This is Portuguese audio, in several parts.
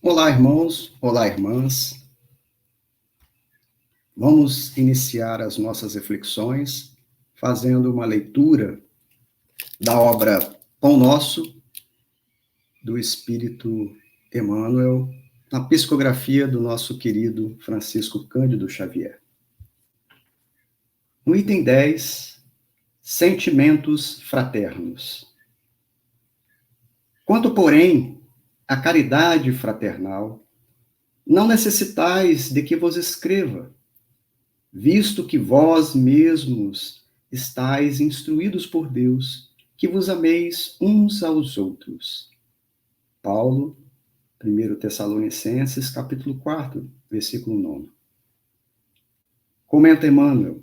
Olá, irmãos, olá, irmãs. Vamos iniciar as nossas reflexões fazendo uma leitura da obra Pão Nosso, do Espírito Emmanuel, na psicografia do nosso querido Francisco Cândido Xavier. No item 10, Sentimentos Fraternos. Quanto, porém, à caridade fraternal, não necessitais de que vos escreva, visto que vós mesmos estáis instruídos por Deus, que vos ameis uns aos outros. Paulo, 1 Tessalonicenses, capítulo 4, versículo 9. Comenta Emmanuel: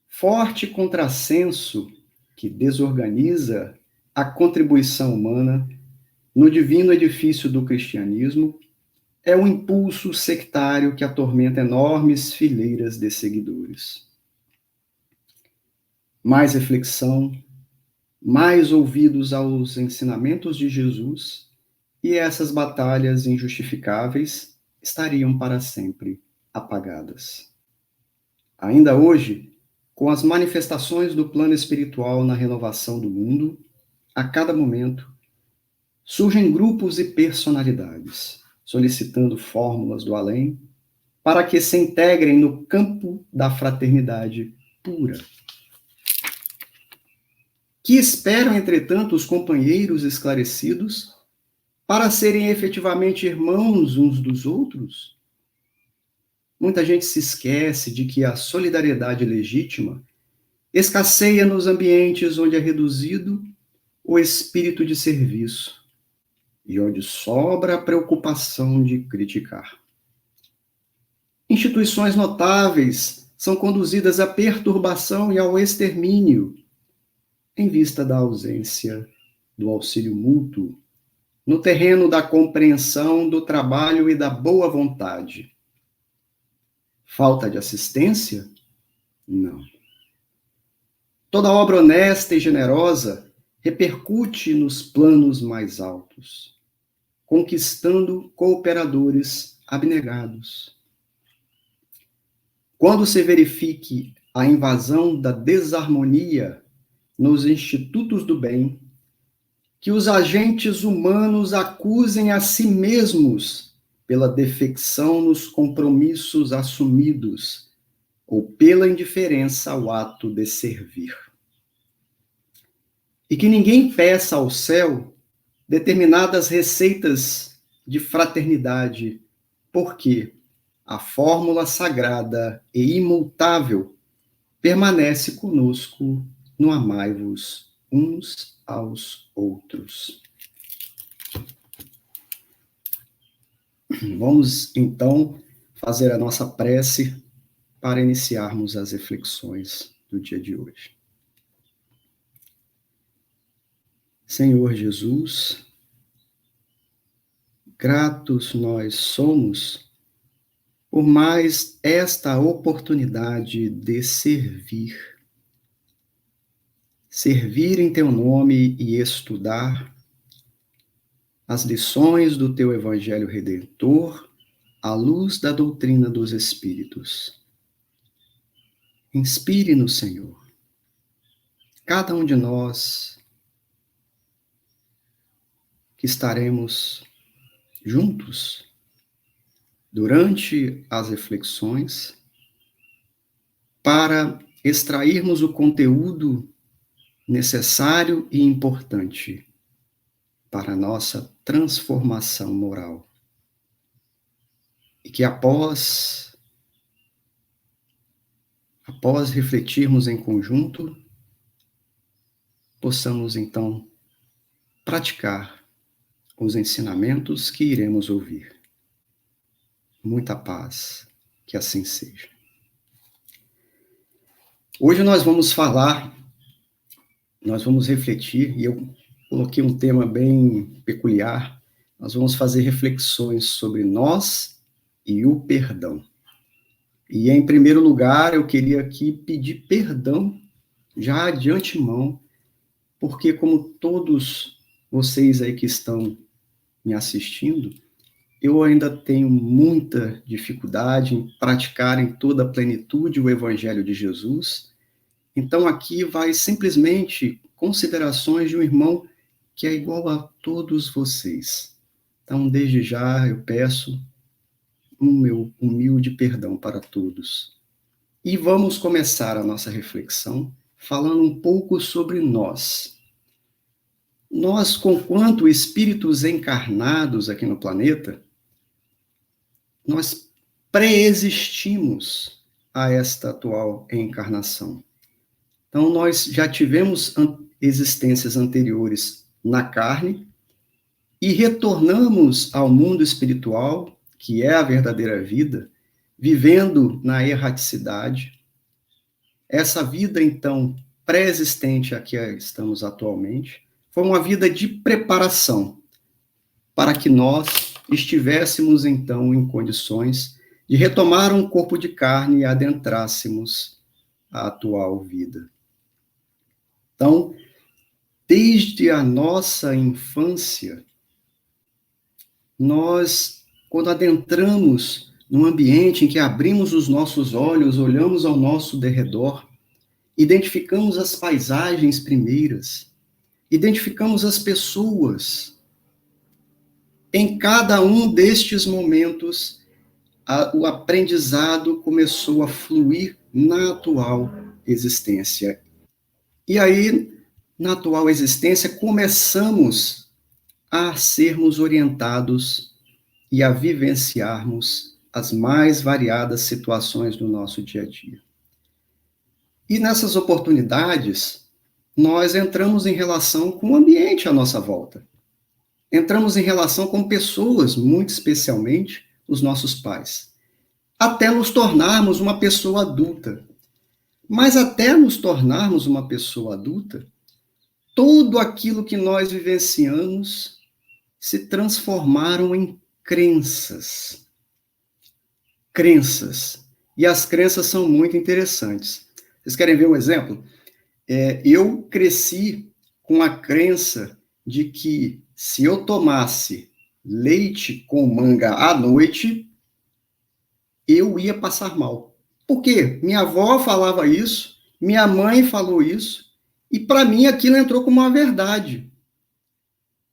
forte contrassenso que desorganiza a contribuição humana no divino edifício do cristianismo é um impulso sectário que atormenta enormes fileiras de seguidores. Mais reflexão, mais ouvidos aos ensinamentos de Jesus, e essas batalhas injustificáveis estariam para sempre apagadas. Ainda hoje, com as manifestações do plano espiritual na renovação do mundo, a cada momento, surgem grupos e personalidades, solicitando fórmulas do além, para que se integrem no campo da fraternidade pura. Que esperam, entretanto, os companheiros esclarecidos para serem efetivamente irmãos uns dos outros? Muita gente se esquece de que a solidariedade legítima escasseia nos ambientes onde é reduzido o espírito de serviço e onde sobra a preocupação de criticar. Instituições notáveis são conduzidas à perturbação e ao extermínio, em vista da ausência do auxílio mútuo, no terreno da compreensão do trabalho e da boa vontade. Falta de assistência? Não. Toda obra honesta e generosa repercute nos planos mais altos, conquistando cooperadores abnegados. Quando se verifique a invasão da desarmonia nos institutos do bem, que os agentes humanos acusem a si mesmos pela defecção nos compromissos assumidos ou pela indiferença ao ato de servir. E que ninguém peça ao céu determinadas receitas de fraternidade, porque a fórmula sagrada e imutável permanece conosco no amai-vos uns aos outros. Vamos, então, fazer a nossa prece para iniciarmos as reflexões do dia de hoje. Senhor Jesus, gratos nós somos por mais esta oportunidade de servir. Servir em teu nome e estudar as lições do teu Evangelho Redentor à luz da doutrina dos Espíritos. Inspire-nos, Senhor, cada um de nós que estaremos juntos durante as reflexões para extrairmos o conteúdo necessário e importante para a nossa transformação moral. E que após refletirmos em conjunto, possamos então praticar os ensinamentos que iremos ouvir. Muita paz, que assim seja. Hoje nós vamos refletir, e eu coloquei um tema bem peculiar. Nós vamos fazer reflexões sobre nós e o perdão. E, em primeiro lugar, eu queria aqui pedir perdão, já de antemão, porque, como todos vocês aí que estão me assistindo, eu ainda tenho muita dificuldade em praticar em toda a plenitude o Evangelho de Jesus. Então, aqui vai simplesmente considerações de um irmão que é igual a todos vocês. Então, desde já, eu peço o meu humilde perdão para todos. E vamos começar a nossa reflexão falando um pouco sobre nós. Nós, conquanto espíritos encarnados aqui no planeta, nós pré-existimos a esta atual encarnação. Então, nós já tivemos existências anteriores na carne e retornamos ao mundo espiritual, que é a verdadeira vida, vivendo na erraticidade. Essa vida, então, pré-existente a que estamos atualmente, foi uma vida de preparação para que nós estivéssemos, então, em condições de retomar um corpo de carne e adentrássemos a atual vida. Então, desde a nossa infância, nós, quando adentramos num ambiente em que abrimos os nossos olhos, olhamos ao nosso derredor, identificamos as paisagens primeiras, identificamos as pessoas. Em cada um destes momentos, o aprendizado começou a fluir na atual existência. E aí, na atual existência, começamos a sermos orientados e a vivenciarmos as mais variadas situações do nosso dia a dia. E nessas oportunidades, nós entramos em relação com o ambiente à nossa volta. Entramos em relação com pessoas, muito especialmente os nossos pais, até nos tornarmos uma pessoa adulta. Mas até nos tornarmos uma pessoa adulta, tudo aquilo que nós vivenciamos se transformaram em crenças. Crenças. E as crenças são muito interessantes. Vocês querem ver um exemplo? Eu cresci com a crença de que se eu tomasse leite com manga à noite, eu ia passar mal. Por quê? Minha avó falava isso, minha mãe falou isso, e para mim aquilo entrou como uma verdade.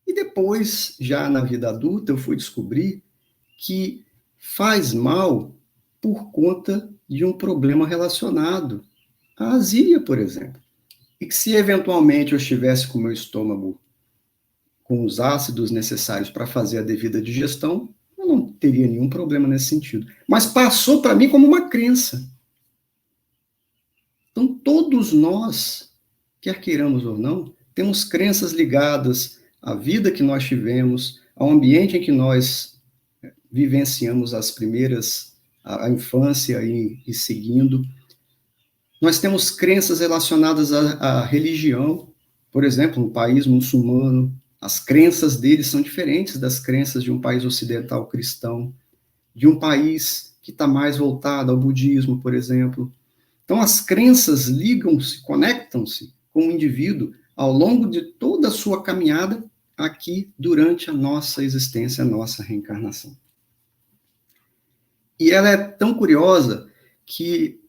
E depois, já na vida adulta, eu fui descobrir que faz mal por conta de um problema relacionado à azia, por exemplo. E que se eventualmente eu estivesse com o meu estômago com os ácidos necessários para fazer a devida digestão, eu não teria nenhum problema nesse sentido. Mas passou para mim como uma crença. Então, todos nós, quer queiramos ou não, temos crenças ligadas à vida que nós tivemos, ao ambiente em que nós vivenciamos as primeiras, a infância e seguindo. Nós temos crenças relacionadas à religião. Por exemplo, no país muçulmano, as crenças deles são diferentes das crenças de um país ocidental cristão, de um país que está mais voltado ao budismo, por exemplo. Então, as crenças ligam-se, conectam-se com o indivíduo ao longo de toda a sua caminhada aqui durante a nossa existência, a nossa reencarnação. E ela é tão curiosa que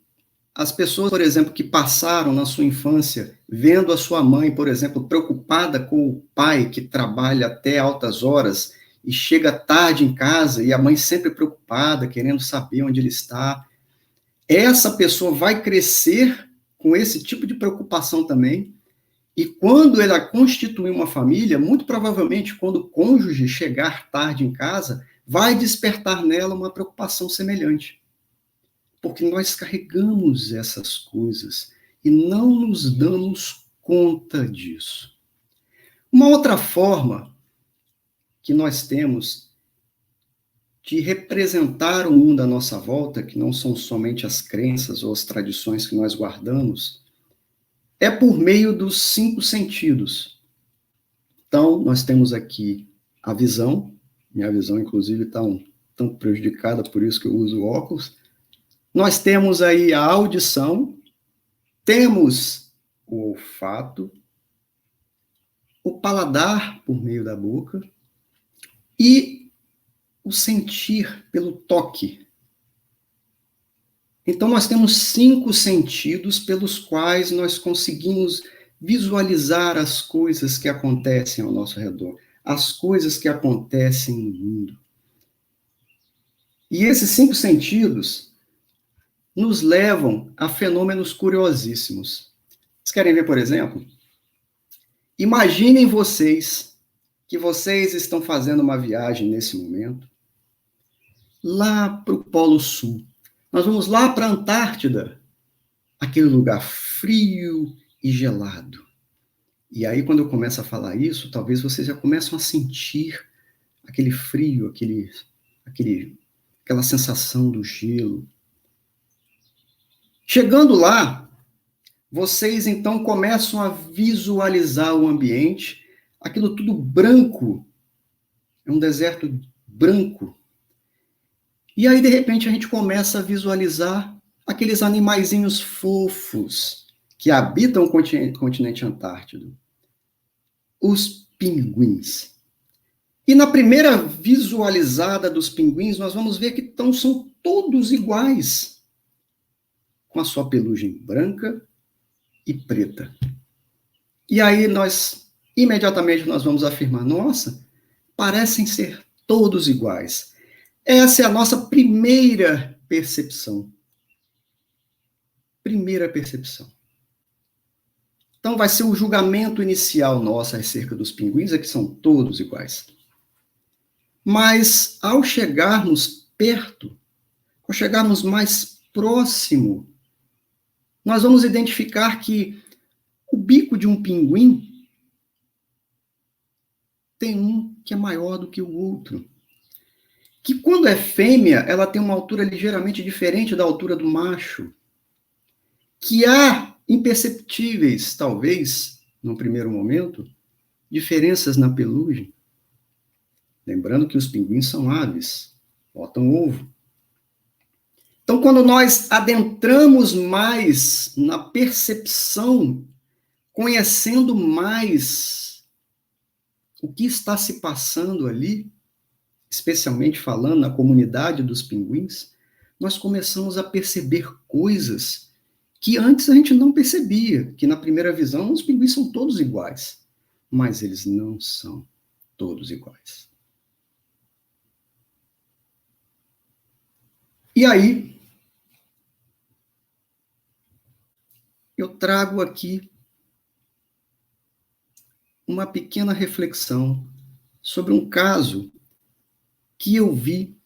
as pessoas, por exemplo, que passaram na sua infância vendo a sua mãe, por exemplo, preocupada com o pai que trabalha até altas horas e chega tarde em casa e a mãe sempre preocupada, querendo saber onde ele está, essa pessoa vai crescer com esse tipo de preocupação também, e quando ela constituir uma família, muito provavelmente quando o cônjuge chegar tarde em casa, vai despertar nela uma preocupação semelhante. Porque nós carregamos essas coisas e não nos damos conta disso. Uma outra forma que nós temos de representar o mundo à nossa volta, que não são somente as crenças ou as tradições que nós guardamos, é por meio dos 5 sentidos. Então, nós temos aqui a visão, minha visão, inclusive, está um tanto prejudicada, por isso que eu uso óculos. Nós temos aí a audição, temos o olfato, o paladar por meio da boca e o sentir pelo toque. Então, nós temos 5 sentidos pelos quais nós conseguimos visualizar as coisas que acontecem ao nosso redor, as coisas que acontecem no mundo. E esses 5 sentidos nos levam a fenômenos curiosíssimos. Vocês querem ver, por exemplo? Imaginem vocês que vocês estão fazendo uma viagem nesse momento lá para o Polo Sul. Nós vamos lá para a Antártida, aquele lugar frio e gelado. E aí, quando eu começo a falar isso, talvez vocês já começam a sentir aquele frio, aquela sensação do gelo. Chegando lá, vocês então começam a visualizar o ambiente, aquilo tudo branco, é um deserto branco. E aí, de repente, a gente começa a visualizar aqueles animaizinhos fofos que habitam o continente antártico. Os pinguins. E na primeira visualizada dos pinguins, nós vamos ver que são todos iguais, com a sua pelugem branca e preta. E aí imediatamente nós vamos afirmar, nossa, parecem ser todos iguais. Essa é a nossa primeira percepção. Primeira percepção. Então vai ser o julgamento inicial nosso acerca dos pinguins, é que são todos iguais. Mas ao chegarmos perto, ao chegarmos mais próximo, nós vamos identificar que o bico de um pinguim tem um que é maior do que o outro. Que quando é fêmea, ela tem uma altura ligeiramente diferente da altura do macho. Que há imperceptíveis, talvez, no primeiro momento, diferenças na pelugem. Lembrando que os pinguins são aves, botam ovo. Então, quando nós adentramos mais na percepção, conhecendo mais o que está se passando ali, especialmente falando na comunidade dos pinguins, nós começamos a perceber coisas que antes a gente não percebia, que na primeira visão os pinguins são todos iguais, mas eles não são todos iguais. E aí, eu trago aqui uma pequena reflexão sobre um caso que eu vi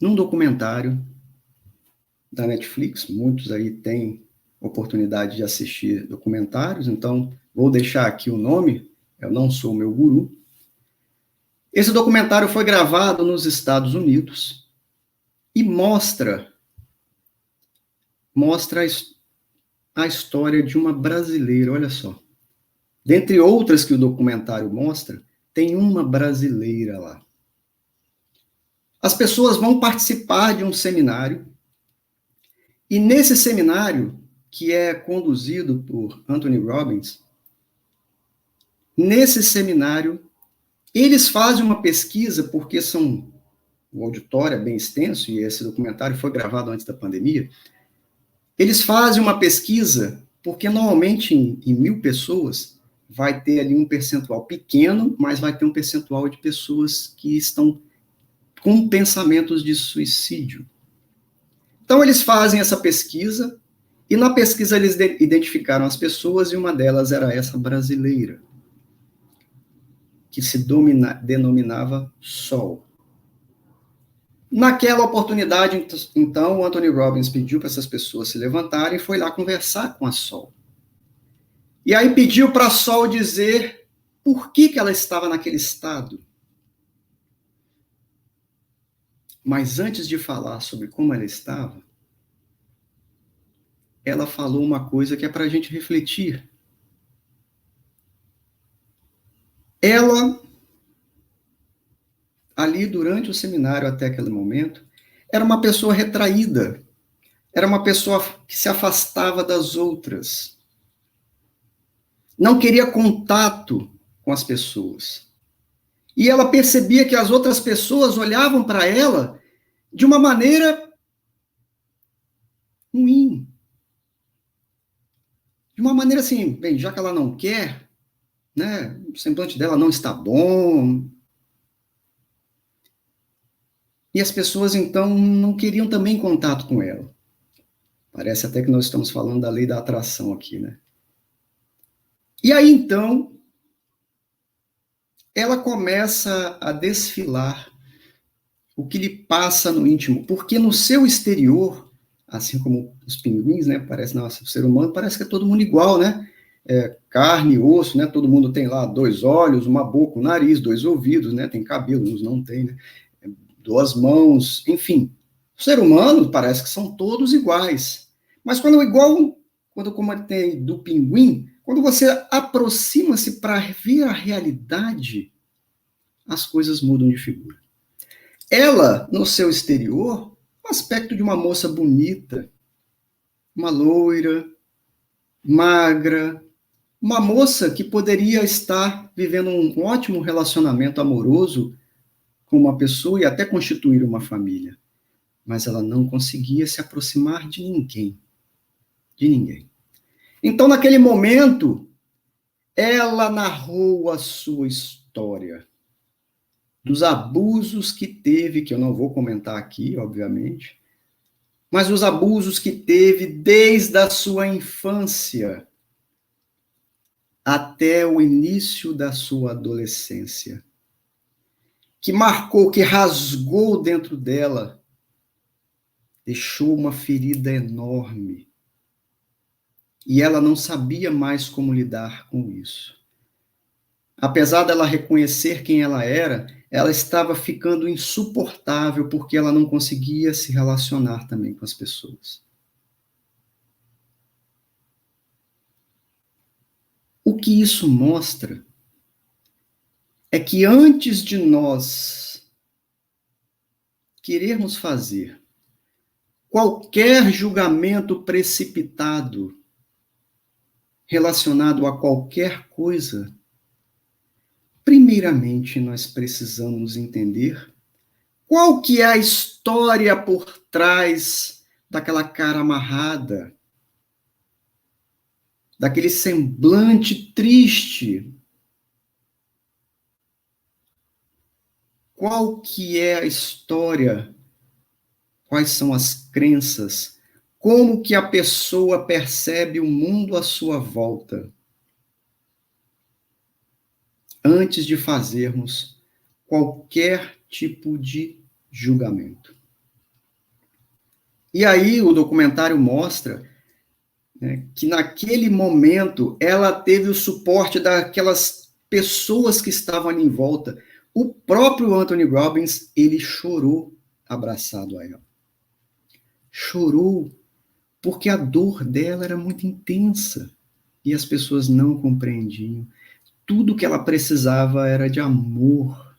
num documentário da Netflix. Muitos aí têm oportunidade de assistir documentários, então vou deixar aqui o nome, eu não sou o meu guru. Esse documentário foi gravado nos Estados Unidos e mostra a história de uma brasileira, olha só. Dentre outras que o documentário mostra, tem uma brasileira lá. As pessoas vão participar de um seminário, e nesse seminário, que é conduzido por Anthony Robbins, nesse seminário, eles fazem uma pesquisa, porque o auditório é bem extenso, e esse documentário foi gravado antes da pandemia. Eles fazem uma pesquisa, porque normalmente em 1.000 pessoas, vai ter ali um percentual pequeno, mas vai ter um percentual de pessoas que estão com pensamentos de suicídio. Então, eles fazem essa pesquisa, e na pesquisa eles identificaram as pessoas, e uma delas era essa brasileira, que se denominava Sol. Naquela oportunidade, então, o Anthony Robbins pediu para essas pessoas se levantarem e foi lá conversar com a Sol. E aí pediu para a Sol dizer por que ela estava naquele estado. Mas antes de falar sobre como ela estava, ela falou uma coisa que é para a gente refletir. Ela, ali durante o seminário até aquele momento, era uma pessoa retraída, era uma pessoa que se afastava das outras, não queria contato com as pessoas. E ela percebia que as outras pessoas olhavam para ela de uma maneira ruim. De uma maneira assim, bem, já que ela não quer, né, o semblante dela não está bom. E as pessoas, então, não queriam também contato com ela. Parece até que nós estamos falando da lei da atração aqui, né? E aí, então, ela começa a desfilar o que lhe passa no íntimo, porque no seu exterior, assim como os pinguins, né, parece, nossa, o ser humano parece que é todo mundo igual, né? Carne, osso, né? Todo mundo tem lá 2 olhos, uma boca, um nariz, 2 ouvidos, né? Tem cabelo, uns não tem, né? 2 mãos, enfim. O ser humano parece que são todos iguais. Mas quando eu comentei do pinguim, quando você aproxima-se para ver a realidade, as coisas mudam de figura. Ela, no seu exterior, o aspecto de uma moça bonita, uma loira, magra, uma moça que poderia estar vivendo um ótimo relacionamento amoroso com uma pessoa e até constituir uma família. Mas ela não conseguia se aproximar de ninguém. De ninguém. Então, naquele momento, ela narrou a sua história, dos abusos que teve, que eu não vou comentar aqui, obviamente, mas os abusos que teve desde a sua infância até o início da sua adolescência, que marcou, que rasgou dentro dela, deixou uma ferida enorme. E ela não sabia mais como lidar com isso. Apesar dela reconhecer quem ela era, ela estava ficando insuportável porque ela não conseguia se relacionar também com as pessoas. O que isso mostra é que antes de nós querermos fazer qualquer julgamento precipitado relacionado a qualquer coisa, primeiramente nós precisamos entender qual que é a história por trás daquela cara amarrada, daquele semblante triste. Qual que é a história? Quais são as crenças? Como que a pessoa percebe o mundo à sua volta? Antes de fazermos qualquer tipo de julgamento. E aí o documentário mostra, né, que naquele momento ela teve o suporte daquelas pessoas que estavam ali em volta. O próprio Anthony Robbins, ele chorou abraçado a ela. Chorou porque a dor dela era muito intensa e as pessoas não compreendiam. Tudo que ela precisava era de amor.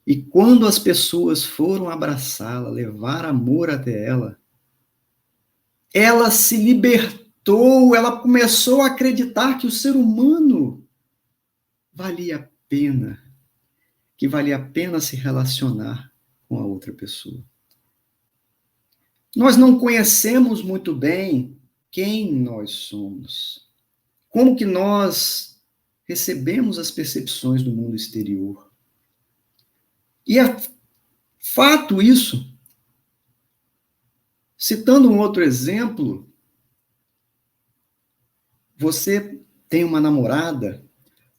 E quando as pessoas foram abraçá-la, levar amor até ela se libertou, ela começou a acreditar que o ser humano valia a pena, que valia a pena se relacionar com a outra pessoa. Nós não conhecemos muito bem quem nós somos, como que nós recebemos as percepções do mundo exterior. E é fato isso. Citando um outro exemplo, você tem uma namorada,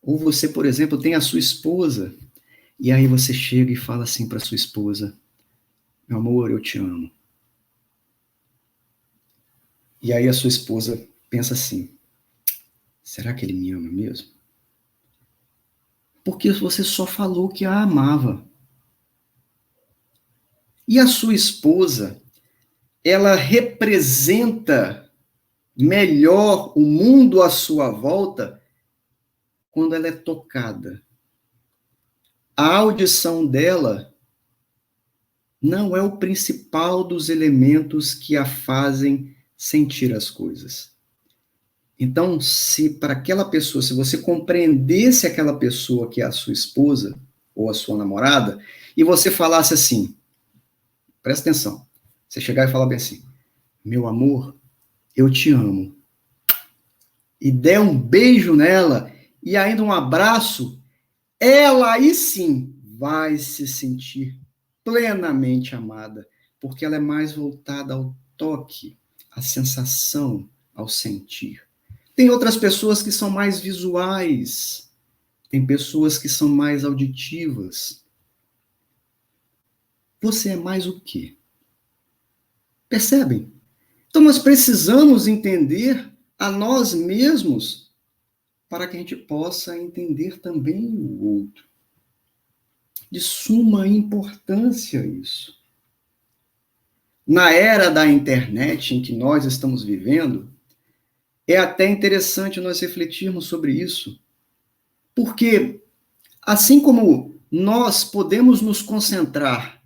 ou você, por exemplo, tem a sua esposa, e aí você chega e fala assim para sua esposa: meu amor, eu te amo. E aí a sua esposa pensa assim: será que ele me ama mesmo? Porque você só falou que a amava. E a sua esposa, ela representa melhor o mundo à sua volta quando ela é tocada. A audição dela não é o principal dos elementos que a fazem sentir as coisas. Então, se para aquela pessoa, se você compreendesse aquela pessoa que é a sua esposa, ou a sua namorada, e você falasse assim, presta atenção, você chegar e falar bem assim, meu amor, eu te amo, e der um beijo nela, e ainda um abraço, ela aí sim vai se sentir plenamente amada, porque ela é mais voltada ao toque, à sensação, ao sentir. Tem outras pessoas que são mais visuais, tem pessoas que são mais auditivas. Você é mais o quê? Percebem? Então nós precisamos entender a nós mesmos para que a gente possa entender também o outro. De suma importância isso. Na era da internet em que nós estamos vivendo, é até interessante nós refletirmos sobre isso. Porque, assim como nós podemos nos concentrar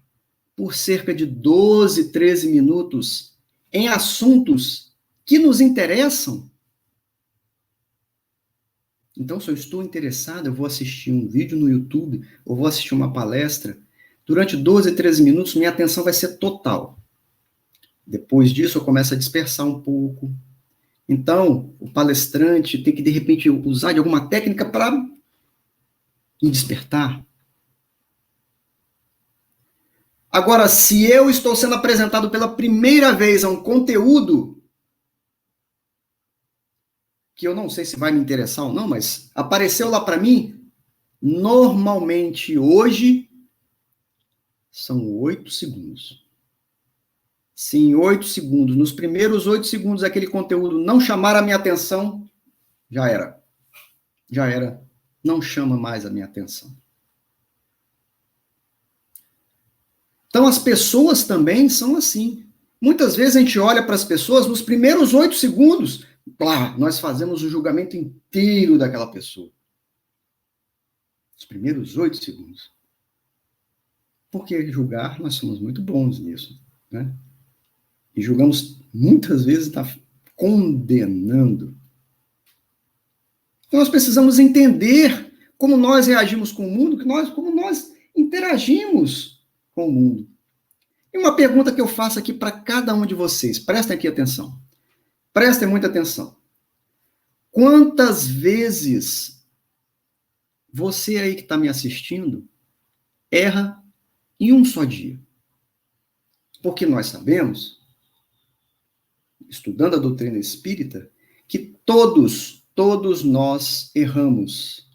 por cerca de 12, 13 minutos em assuntos que nos interessam, então, se eu estou interessado, eu vou assistir um vídeo no YouTube, ou vou assistir uma palestra, durante 12, 13 minutos, minha atenção vai ser total. Depois disso, eu começo a dispersar um pouco. Então, o palestrante tem que, de repente, usar de alguma técnica para me despertar. Agora, se eu estou sendo apresentado pela primeira vez a um conteúdo que eu não sei se vai me interessar ou não, mas apareceu lá para mim, normalmente hoje são 8 segundos. Se em 8 segundos, nos primeiros 8 segundos, aquele conteúdo não chamar a minha atenção, já era. Já era. Não chama mais a minha atenção. Então, as pessoas também são assim. Muitas vezes a gente olha para as pessoas, nos primeiros 8 segundos, lá, nós fazemos o julgamento inteiro daquela pessoa. Os primeiros 8 segundos. Porque julgar, nós somos muito bons nisso, né? E julgamos, muitas vezes, está condenando. Então, nós precisamos entender como nós reagimos com o mundo, como nós interagimos com o mundo. E uma pergunta que eu faço aqui para cada um de vocês, prestem aqui atenção. Prestem muita atenção. Quantas vezes você aí que está me assistindo erra em um só dia? Porque nós sabemos, estudando a doutrina espírita, que todos nós erramos.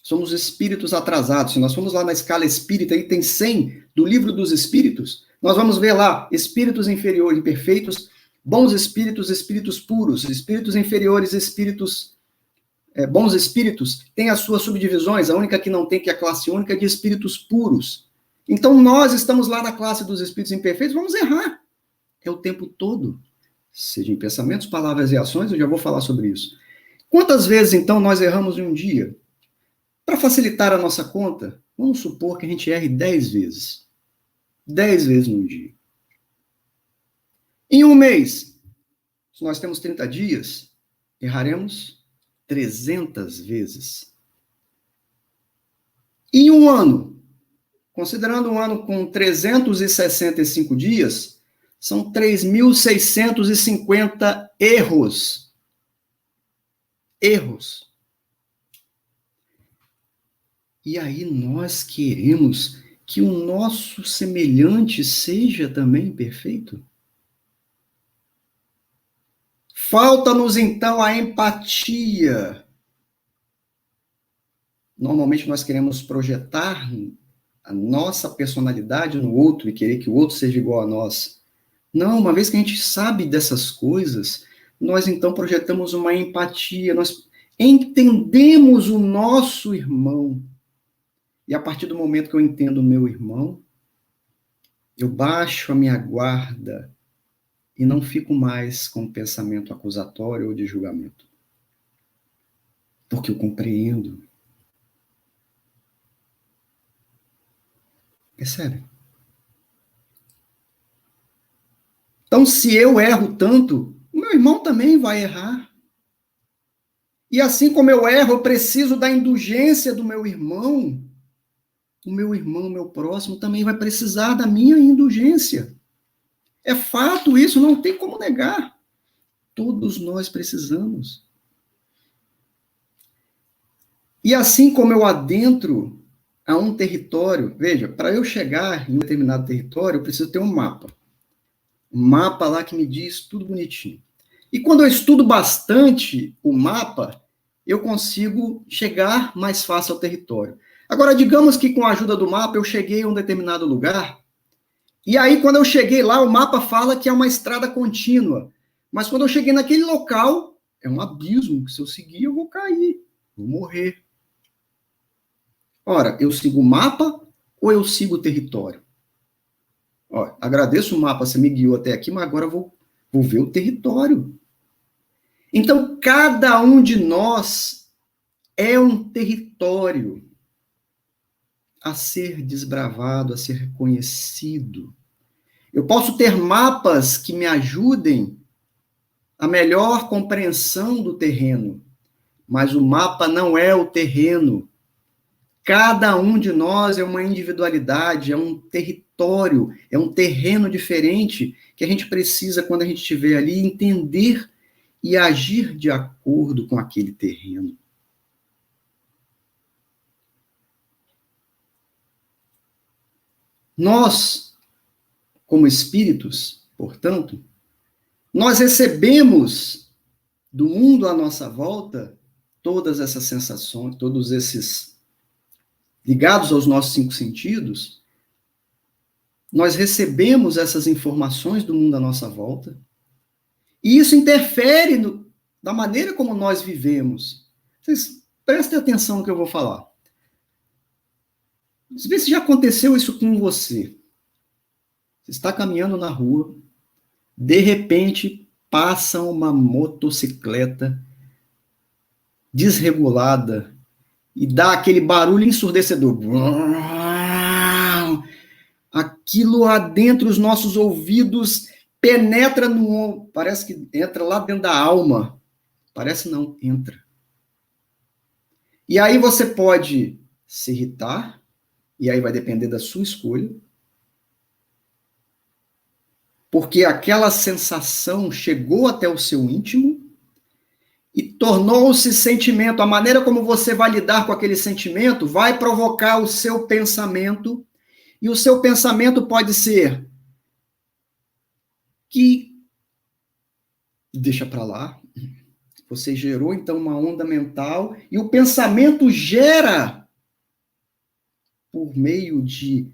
Somos espíritos atrasados. Se nós formos lá na escala espírita, aí tem 100 do livro dos espíritos, nós vamos ver lá espíritos inferiores, imperfeitos, bons espíritos, espíritos puros, espíritos inferiores, espíritos bons espíritos, tem as suas subdivisões, a única que não tem, que é a classe única, é de espíritos puros. Então, nós estamos lá na classe dos espíritos imperfeitos, vamos errar. É o tempo todo. Seja em pensamentos, palavras e ações, eu já vou falar sobre isso. Quantas vezes, então, nós erramos em um dia? Para facilitar a nossa conta, vamos supor que a gente erre 10 vezes. 10 vezes num dia. Em um mês, se nós temos 30 dias, erraremos 300 vezes. Em um ano, considerando um ano com 365 dias, são 3.650 erros. Erros. E aí nós queremos que o nosso semelhante seja também perfeito? Falta-nos, então, a empatia. Normalmente nós queremos projetar a nossa personalidade no outro e querer que o outro seja igual a nós. Não, uma vez que a gente sabe dessas coisas, nós então projetamos uma empatia, nós entendemos o nosso irmão. E a partir do momento que eu entendo o meu irmão, eu baixo a minha guarda e não fico mais com o pensamento acusatório ou de julgamento. Porque eu compreendo. Percebe? Então, se eu erro tanto, o meu irmão também vai errar. E assim como eu erro, eu preciso da indulgência do meu irmão. o meu irmão, meu próximo, também vai precisar da minha indulgência. É fato isso, não tem como negar. Todos nós precisamos. E assim como eu adentro a um território, veja, para eu chegar em um determinado território, eu preciso ter um mapa. Um mapa lá que me diz tudo bonitinho. E quando eu estudo bastante o mapa, eu consigo chegar mais fácil ao território. Agora, digamos que com a ajuda do mapa eu cheguei a um determinado lugar, e aí quando eu cheguei lá, o mapa fala que é uma estrada contínua. Mas quando eu cheguei naquele local, é um abismo, que se eu seguir eu vou cair, vou morrer. Ora, eu sigo o mapa ou eu sigo o território? Ó, agradeço o mapa, você me guiou até aqui, mas agora eu vou ver o território. Então, cada um de nós é um território a ser desbravado, a ser reconhecido. Eu posso ter mapas que me ajudem a melhor compreensão do terreno, mas o mapa não é o terreno. Cada um de nós é uma individualidade, é um território, é um terreno diferente que a gente precisa, quando a gente estiver ali, entender e agir de acordo com aquele terreno. Nós, como espíritos, portanto, nós recebemos do mundo à nossa volta todas essas sensações, todos esses ligados aos nossos cinco sentidos, nós recebemos essas informações do mundo à nossa volta, e isso interfere na maneira como nós vivemos. Vocês prestem atenção no que eu vou falar. Vê se já aconteceu isso com você. Você está caminhando na rua, de repente passa uma motocicleta desregulada e dá aquele barulho ensurdecedor. Aquilo adentro os nossos ouvidos, penetra no... Parece que entra lá dentro da alma. Parece não, entra. E aí você pode se irritar, e aí vai depender da sua escolha, porque aquela sensação chegou até o seu íntimo e tornou-se sentimento. A maneira como você vai lidar com aquele sentimento vai provocar o seu pensamento, e o seu pensamento pode ser que deixa para lá. Você gerou, então, uma onda mental, e o pensamento gera, por meio de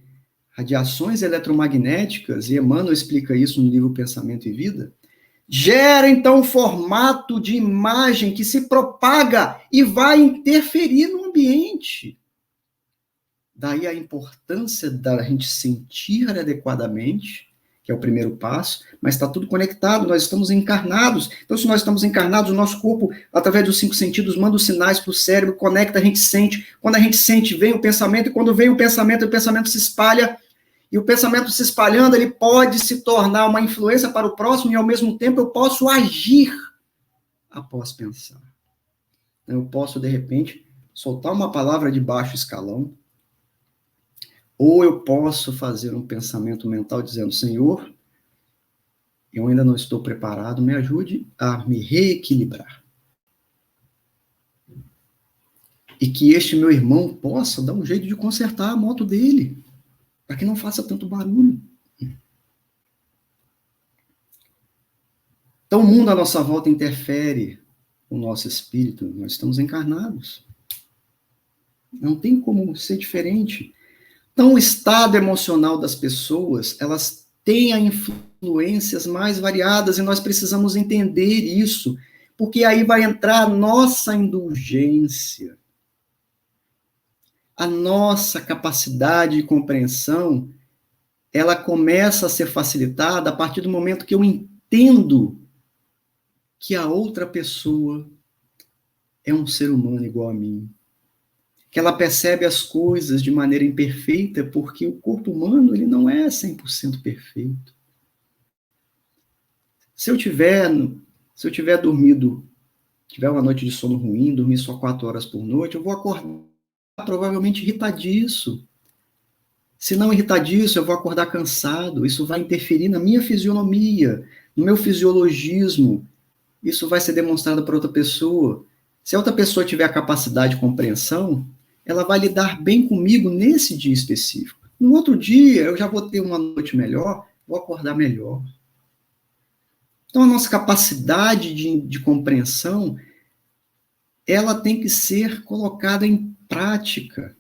radiações eletromagnéticas, e Emmanuel explica isso no livro Pensamento e Vida, gera, então, um formato de imagem que se propaga e vai interferir no ambiente. Daí a importância da gente sentir adequadamente, que é o primeiro passo, mas está tudo conectado, nós estamos encarnados. Então, se nós estamos encarnados, o nosso corpo, através dos cinco sentidos, manda os sinais para o cérebro, conecta, a gente sente. Quando a gente sente, vem o pensamento, e quando vem o pensamento se espalha, e o pensamento se espalhando, ele pode se tornar uma influência para o próximo, e ao mesmo tempo eu posso agir após pensar. Eu posso, de repente, soltar uma palavra de baixo escalão, ou eu posso fazer um pensamento mental dizendo: Senhor, eu ainda não estou preparado, me ajude a me reequilibrar. E que este meu irmão possa dar um jeito de consertar a moto dele, para que não faça tanto barulho. Então, o mundo à nossa volta interfere no nosso espírito, nós estamos encarnados. Não tem como ser diferente. Então, o estado emocional das pessoas, elas têm influências mais variadas, e nós precisamos entender isso, porque aí vai entrar a nossa indulgência, a nossa capacidade de compreensão, ela começa a ser facilitada a partir do momento que eu entendo que a outra pessoa é um ser humano igual a mim, que ela percebe as coisas de maneira imperfeita, porque o corpo humano ele não é 100% perfeito. Se eu tiver dormido, tiver uma noite de sono ruim, dormir só 4 horas por noite, eu vou acordar provavelmente irritadiço, Se não irritadiço, eu vou acordar cansado. Isso vai interferir na minha fisionomia, no meu fisiologismo. Isso vai ser demonstrado para outra pessoa. Se a outra pessoa tiver a capacidade de compreensão, ela vai lidar bem comigo nesse dia específico. No outro dia, eu já vou ter uma noite melhor, vou acordar melhor. Então, a nossa capacidade de compreensão, ela tem que ser colocada em prática.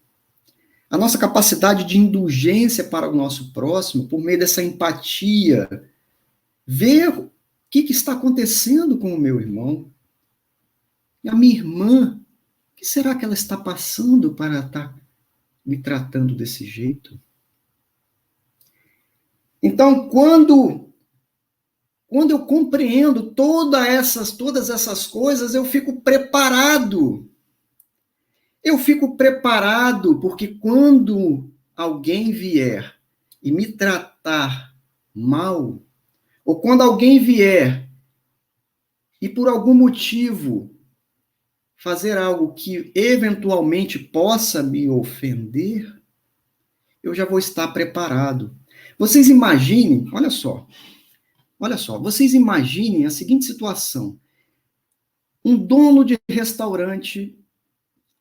A nossa capacidade de indulgência para o nosso próximo, por meio dessa empatia, ver o que está acontecendo com o meu irmão. E a minha irmã, o que será que ela está passando para estar me tratando desse jeito? Então, quando eu compreendo todas essas coisas, eu fico preparado. Eu fico preparado, porque quando alguém vier e me tratar mal, ou quando alguém vier e por algum motivo fazer algo que eventualmente possa me ofender, eu já vou estar preparado. Vocês imaginem, olha só, vocês imaginem a seguinte situação. Um dono de restaurante,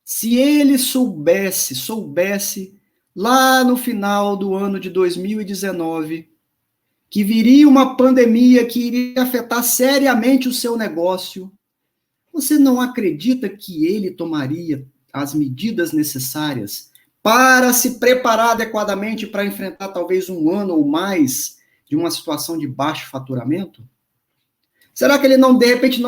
se ele soubesse lá no final do ano de 2019, que viria uma pandemia que iria afetar seriamente o seu negócio, você não acredita que ele tomaria as medidas necessárias para se preparar adequadamente para enfrentar talvez um ano ou mais de uma situação de baixo faturamento? Será que ele não, de repente,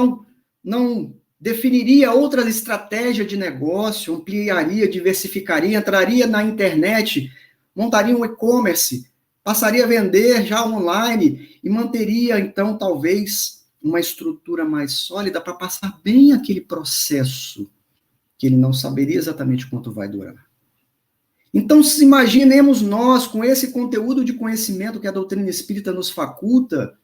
não definiria outras estratégias de negócio, ampliaria, diversificaria, entraria na internet, montaria um e-commerce, passaria a vender já online e manteria, então, talvez, uma estrutura mais sólida para passar bem aquele processo que ele não saberia exatamente quanto vai durar. Então, se imaginemos nós, com esse conteúdo de conhecimento que a doutrina espírita nos faculta,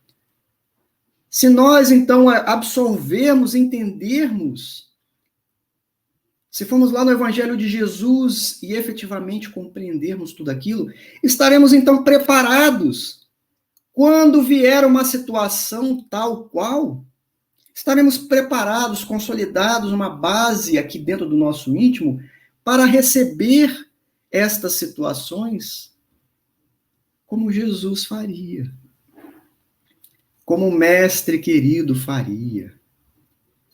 se nós, então, absorvermos, entendermos, se formos lá no Evangelho de Jesus e efetivamente compreendermos tudo aquilo, estaremos, então, preparados. Quando vier uma situação tal qual, estaremos preparados, consolidados, uma base aqui dentro do nosso íntimo, para receber estas situações como Jesus faria. Como o mestre querido faria,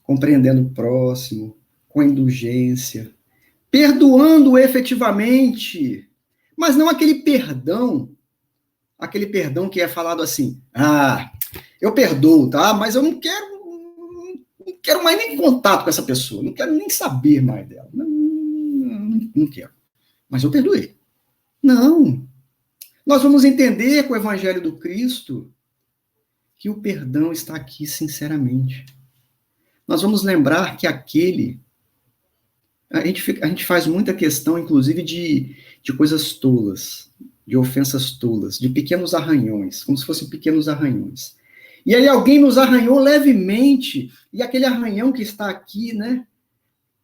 compreendendo o próximo, com indulgência, perdoando efetivamente, mas não aquele perdão que é falado assim, eu perdoo, tá? Mas eu não quero mais nem contato com essa pessoa, não quero nem saber mais dela, não quero, mas eu perdoei. Não, nós vamos entender com o Evangelho do Cristo que o perdão está aqui sinceramente. Nós vamos lembrar que a gente faz muita questão, inclusive, de coisas tolas, de ofensas tolas, de pequenos arranhões, como se fossem pequenos arranhões. E aí alguém nos arranhou levemente, e aquele arranhão que está aqui, né?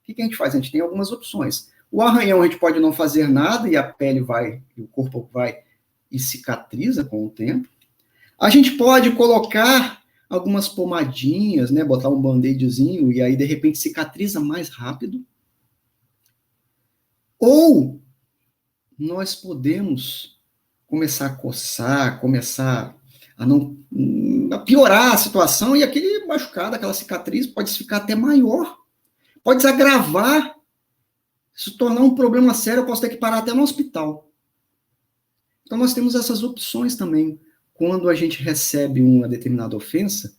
O que a gente faz? A gente tem algumas opções. O arranhão a gente pode não fazer nada, e a pele vai, e o corpo vai e cicatriza com o tempo. A gente pode colocar algumas pomadinhas, né, botar um band-aidzinho e aí, de repente, cicatriza mais rápido. Ou nós podemos começar a coçar, começar a piorar a situação e aquele machucado, aquela cicatriz pode ficar até maior. Pode se agravar, se tornar um problema sério, eu posso ter que parar até no hospital. Então, nós temos essas opções também. Quando a gente recebe uma determinada ofensa,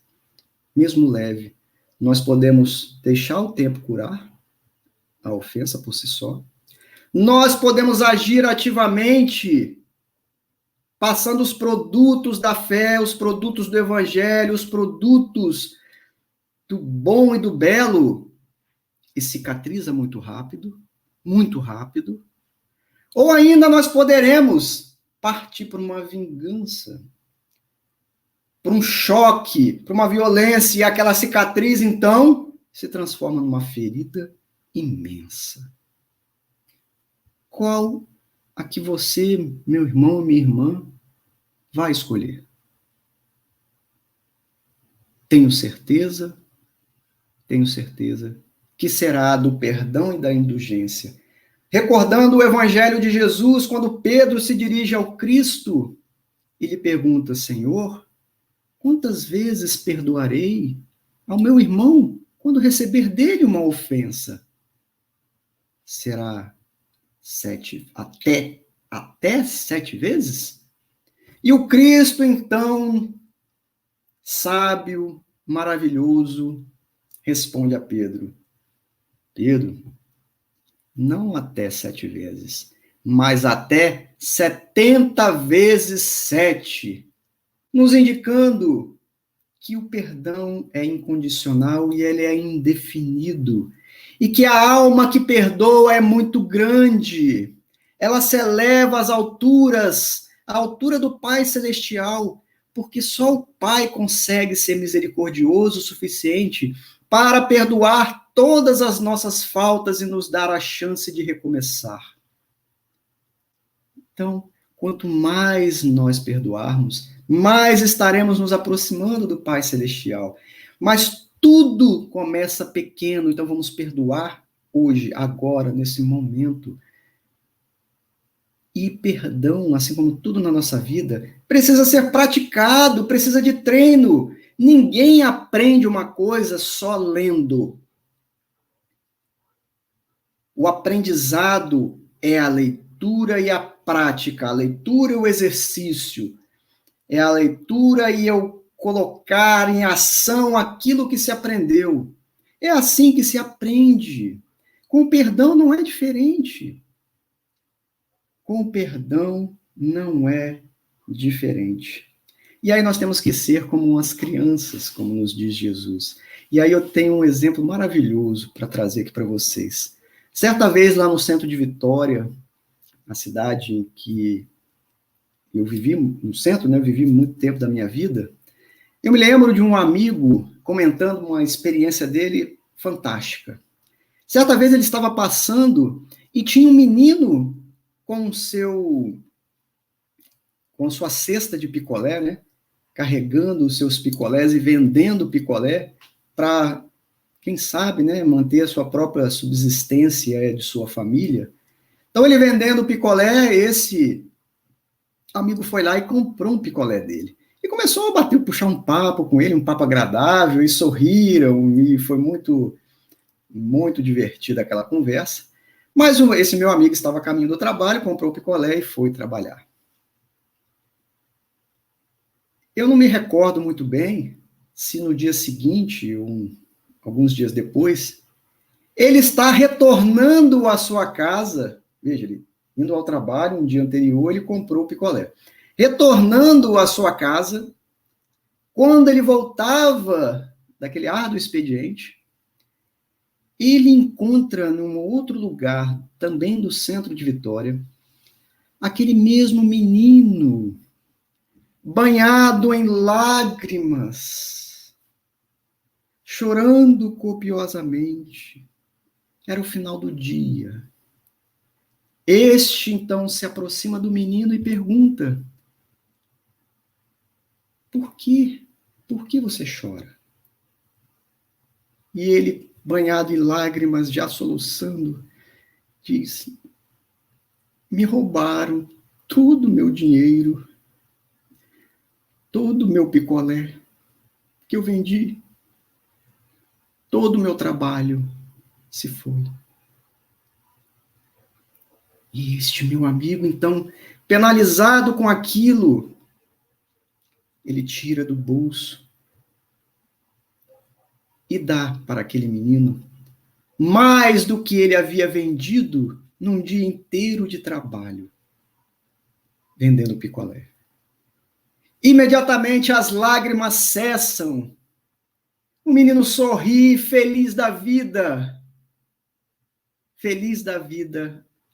mesmo leve, nós podemos deixar o tempo curar a ofensa por si só. Nós podemos agir ativamente, passando os produtos da fé, os produtos do evangelho, os produtos do bom e do belo, e cicatriza muito rápido. Ou ainda nós poderemos partir para uma vingança, para um choque, para uma violência, e aquela cicatriz, então, se transforma numa ferida imensa. Qual a que você, meu irmão e minha irmã, vai escolher. Tenho certeza que será a do perdão e da indulgência. Recordando o evangelho de Jesus, quando Pedro se dirige ao Cristo e lhe pergunta: Senhor, quantas vezes perdoarei ao meu irmão quando receber dele uma ofensa? Será até 7 vezes? E o Cristo, então, sábio, maravilhoso, responde a Pedro: Pedro, não até 7 vezes, mas até 70 vezes 7, nos indicando que o perdão é incondicional e ele é indefinido, e que a alma que perdoa é muito grande, ela se eleva às alturas, à altura do Pai Celestial, porque só o Pai consegue ser misericordioso o suficiente para perdoar todas as nossas faltas e nos dar a chance de recomeçar. Então, quanto mais nós perdoarmos, mais estaremos nos aproximando do Pai Celestial. Mas tudo começa pequeno, então vamos perdoar hoje, agora, nesse momento. E perdão, assim como tudo na nossa vida, precisa ser praticado, precisa de treino. Ninguém aprende uma coisa só lendo. O aprendizado é a leitura e a prática, a leitura e o exercício. É a leitura e eu colocar em ação aquilo que se aprendeu. É assim que se aprende. Com o perdão não é diferente. Com o perdão não é diferente. E aí nós temos que ser como umas crianças, como nos diz Jesus. E aí eu tenho um exemplo maravilhoso para trazer aqui para vocês. Certa vez lá no centro de Vitória, a cidade em que eu vivi, no centro, né, eu vivi muito tempo da minha vida, eu me lembro de um amigo comentando uma experiência dele fantástica. Certa vez ele estava passando e tinha um menino com sua cesta de picolé, né, carregando os seus picolés e vendendo picolé para, quem sabe, né, manter a sua própria subsistência de sua família. Então ele vendendo picolé, esse amigo foi lá e comprou um picolé dele. E começou a bater, puxar um papo com ele, um papo agradável, e sorriram, e foi muito, muito divertida aquela conversa. Mas esse meu amigo estava a caminho do trabalho, comprou o picolé e foi trabalhar. Eu não me recordo muito bem se no dia seguinte, ou alguns dias depois, ele está retornando à sua casa, veja, ele indo ao trabalho, um dia anterior, ele comprou o picolé. Retornando à sua casa, quando ele voltava daquele árduo expediente, ele encontra num outro lugar, também do centro de Vitória, aquele mesmo menino, banhado em lágrimas, chorando copiosamente. Era o final do dia. Este, então, se aproxima do menino e pergunta: Por quê? Por que você chora? E ele, banhado em lágrimas, já soluçando, diz: Me roubaram todo o meu dinheiro, todo o meu picolé que eu vendi, todo o meu trabalho se foi. E este meu amigo, então, penalizado com aquilo, ele tira do bolso e dá para aquele menino mais do que ele havia vendido num dia inteiro de trabalho, vendendo picolé. Imediatamente as lágrimas cessam. O menino sorri, feliz da vida,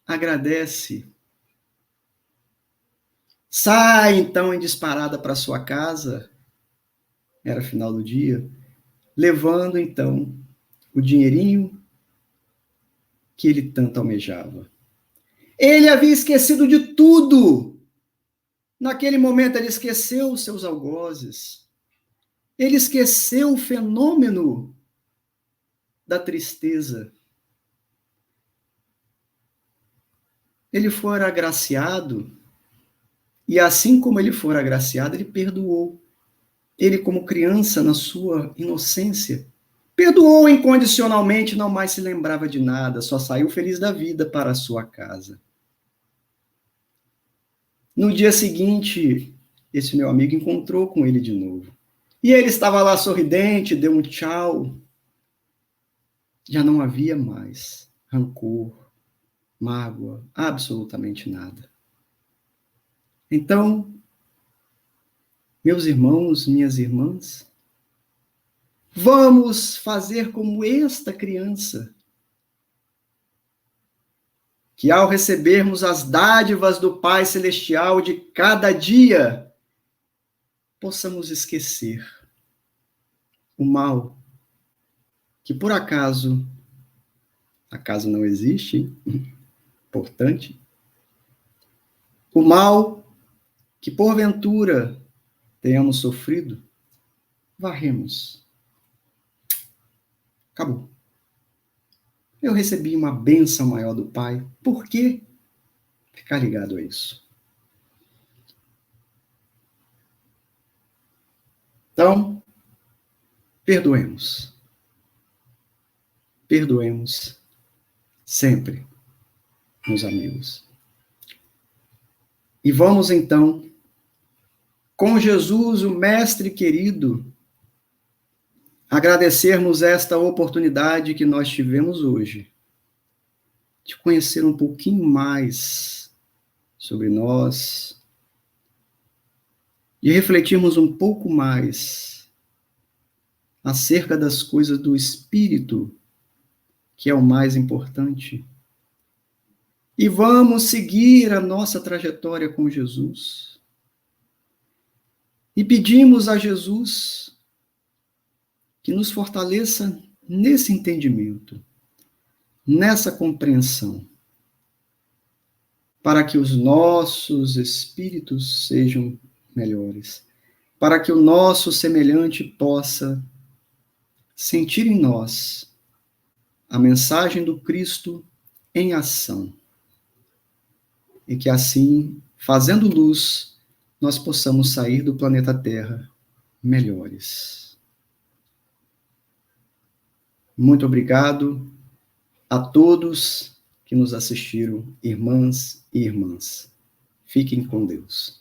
agradece. Sai então em disparada para sua casa, era final do dia, levando então o dinheirinho que ele tanto almejava. Ele havia esquecido de tudo. Naquele momento, ele esqueceu os seus algozes. Ele esqueceu o fenômeno da tristeza. Ele foi agraciado, e assim como ele foi agraciado, ele perdoou. Ele, como criança, na sua inocência, perdoou incondicionalmente, não mais se lembrava de nada, só saiu feliz da vida para a sua casa. No dia seguinte, esse meu amigo encontrou com ele de novo. E ele estava lá sorridente, deu um tchau. Já não havia mais rancor, mágoa, absolutamente nada. Então, meus irmãos, minhas irmãs, vamos fazer como esta criança, que ao recebermos as dádivas do Pai Celestial de cada dia, possamos esquecer o mal, que por acaso não existe, importante, o mal que porventura tenhamos sofrido, varremos. Acabou. Eu recebi uma bênção maior do Pai. Por que ficar ligado a isso? Então, perdoemos. Perdoemos sempre, meus amigos. E vamos então, com Jesus, o Mestre querido, agradecermos esta oportunidade que nós tivemos hoje, de conhecer um pouquinho mais sobre nós, de refletirmos um pouco mais acerca das coisas do Espírito, que é o mais importante. E vamos seguir a nossa trajetória com Jesus. E pedimos a Jesus que nos fortaleça nesse entendimento, nessa compreensão, para que os nossos espíritos sejam melhores, para que o nosso semelhante possa sentir em nós a mensagem do Cristo em ação. E que assim, fazendo luz, nós possamos sair do planeta Terra melhores. Muito obrigado a todos que nos assistiram, irmãs e irmãs. Fiquem com Deus.